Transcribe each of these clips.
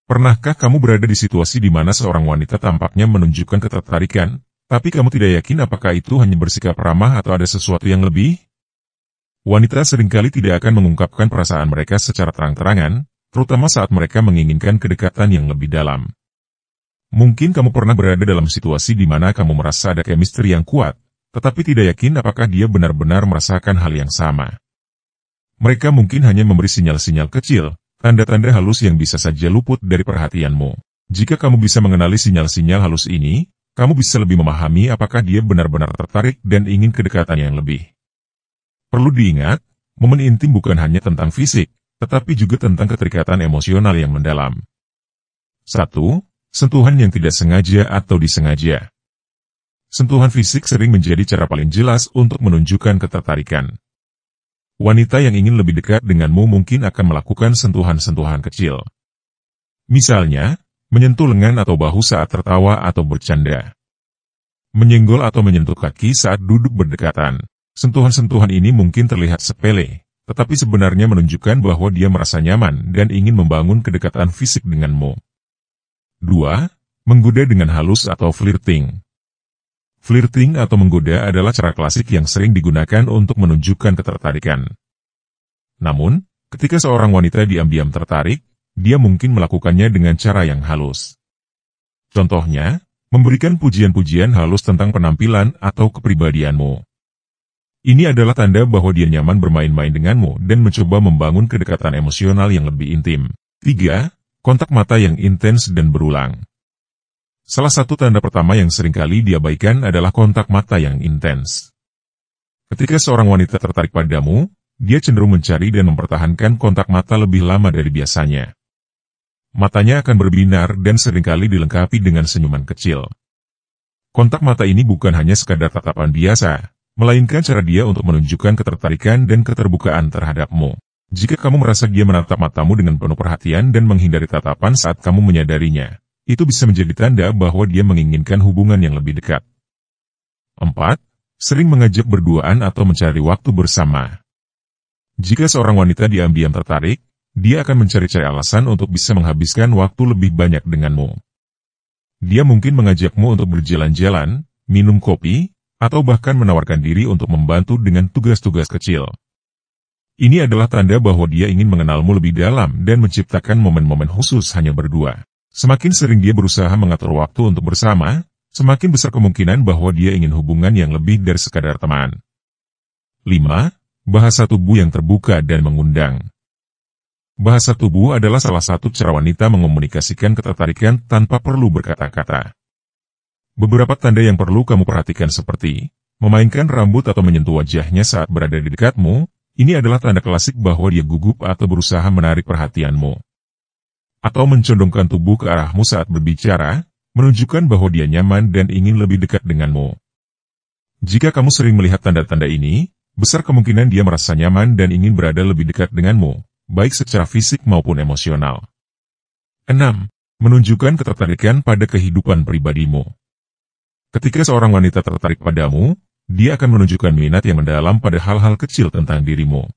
Pernahkah kamu berada di situasi di mana seorang wanita tampaknya menunjukkan ketertarikan, tapi kamu tidak yakin apakah itu hanya bersikap ramah atau ada sesuatu yang lebih? Wanita seringkali tidak akan mengungkapkan perasaan mereka secara terang-terangan, terutama saat mereka menginginkan kedekatan yang lebih dalam. Mungkin kamu pernah berada dalam situasi di mana kamu merasa ada chemistry yang kuat, tetapi tidak yakin apakah dia benar-benar merasakan hal yang sama. Mereka mungkin hanya memberi sinyal-sinyal kecil, tanda-tanda halus yang bisa saja luput dari perhatianmu. Jika kamu bisa mengenali sinyal-sinyal halus ini, kamu bisa lebih memahami apakah dia benar-benar tertarik dan ingin kedekatan yang lebih. Perlu diingat, momen intim bukan hanya tentang fisik, tetapi juga tentang keterikatan emosional yang mendalam. 1. Sentuhan yang tidak sengaja atau disengaja. Sentuhan fisik sering menjadi cara paling jelas untuk menunjukkan ketertarikan. Wanita yang ingin lebih dekat denganmu mungkin akan melakukan sentuhan-sentuhan kecil. Misalnya, menyentuh lengan atau bahu saat tertawa atau bercanda. Menyenggol atau menyentuh kaki saat duduk berdekatan. Sentuhan-sentuhan ini mungkin terlihat sepele, tetapi sebenarnya menunjukkan bahwa dia merasa nyaman dan ingin membangun kedekatan fisik denganmu. 2. Menggoda dengan halus atau flirting. Flirting atau menggoda adalah cara klasik yang sering digunakan untuk menunjukkan ketertarikan. Namun, ketika seorang wanita diam-diam tertarik, dia mungkin melakukannya dengan cara yang halus. Contohnya, memberikan pujian-pujian halus tentang penampilan atau kepribadianmu. Ini adalah tanda bahwa dia nyaman bermain-main denganmu dan mencoba membangun kedekatan emosional yang lebih intim. 3. Kontak mata yang intens dan berulang. Salah satu tanda pertama yang seringkali diabaikan adalah kontak mata yang intens. Ketika seorang wanita tertarik padamu, dia cenderung mencari dan mempertahankan kontak mata lebih lama dari biasanya. Matanya akan berbinar dan seringkali dilengkapi dengan senyuman kecil. Kontak mata ini bukan hanya sekadar tatapan biasa, melainkan cara dia untuk menunjukkan ketertarikan dan keterbukaan terhadapmu. Jika kamu merasa dia menatap matamu dengan penuh perhatian dan menghindari tatapan saat kamu menyadarinya, itu bisa menjadi tanda bahwa dia menginginkan hubungan yang lebih dekat. 4. Sering mengajak berduaan atau mencari waktu bersama. Jika seorang wanita diam-diam tertarik, dia akan mencari-cari alasan untuk bisa menghabiskan waktu lebih banyak denganmu. Dia mungkin mengajakmu untuk berjalan-jalan, minum kopi, atau bahkan menawarkan diri untuk membantu dengan tugas-tugas kecil. Ini adalah tanda bahwa dia ingin mengenalmu lebih dalam dan menciptakan momen-momen khusus hanya berdua. Semakin sering dia berusaha mengatur waktu untuk bersama, semakin besar kemungkinan bahwa dia ingin hubungan yang lebih dari sekadar teman. 5. Bahasa tubuh yang terbuka dan mengundang. Bahasa tubuh adalah salah satu cara wanita mengomunikasikan ketertarikan tanpa perlu berkata-kata. Beberapa tanda yang perlu kamu perhatikan seperti memainkan rambut atau menyentuh wajahnya saat berada di dekatmu. Ini adalah tanda klasik bahwa dia gugup atau berusaha menarik perhatianmu. Atau mencondongkan tubuh ke arahmu saat berbicara, menunjukkan bahwa dia nyaman dan ingin lebih dekat denganmu. Jika kamu sering melihat tanda-tanda ini, besar kemungkinan dia merasa nyaman dan ingin berada lebih dekat denganmu, baik secara fisik maupun emosional. 6. Menunjukkan ketertarikan pada kehidupan pribadimu. Ketika seorang wanita tertarik padamu, dia akan menunjukkan minat yang mendalam pada hal-hal kecil tentang dirimu.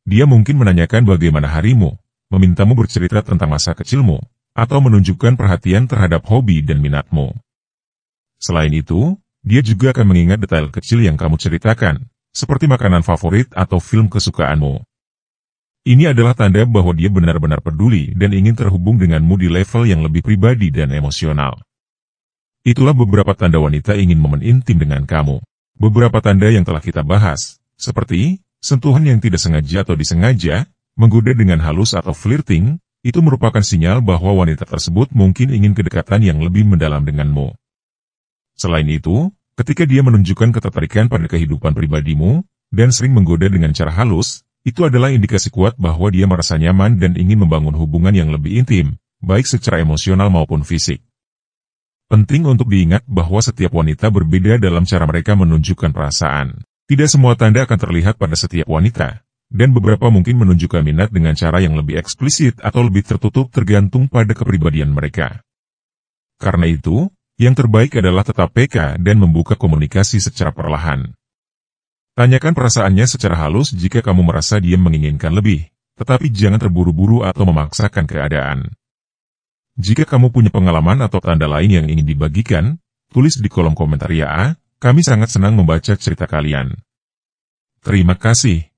Dia mungkin menanyakan bagaimana harimu, memintamu bercerita tentang masa kecilmu, atau menunjukkan perhatian terhadap hobi dan minatmu. Selain itu, dia juga akan mengingat detail kecil yang kamu ceritakan, seperti makanan favorit atau film kesukaanmu. Ini adalah tanda bahwa dia benar-benar peduli dan ingin terhubung denganmu di level yang lebih pribadi dan emosional. Itulah beberapa tanda wanita ingin momen intim dengan kamu. Beberapa tanda yang telah kita bahas, seperti sentuhan yang tidak sengaja atau disengaja, menggoda dengan halus atau flirting, itu merupakan sinyal bahwa wanita tersebut mungkin ingin kedekatan yang lebih mendalam denganmu. Selain itu, ketika dia menunjukkan ketertarikan pada kehidupan pribadimu, dan sering menggoda dengan cara halus, itu adalah indikasi kuat bahwa dia merasa nyaman dan ingin membangun hubungan yang lebih intim, baik secara emosional maupun fisik. Penting untuk diingat bahwa setiap wanita berbeda dalam cara mereka menunjukkan perasaan. Tidak semua tanda akan terlihat pada setiap wanita, dan beberapa mungkin menunjukkan minat dengan cara yang lebih eksplisit atau lebih tertutup tergantung pada kepribadian mereka. Karena itu, yang terbaik adalah tetap peka dan membuka komunikasi secara perlahan. Tanyakan perasaannya secara halus jika kamu merasa dia menginginkan lebih, tetapi jangan terburu-buru atau memaksakan keadaan. Jika kamu punya pengalaman atau tanda lain yang ingin dibagikan, tulis di kolom komentar ya. Kami sangat senang membaca cerita kalian. Terima kasih.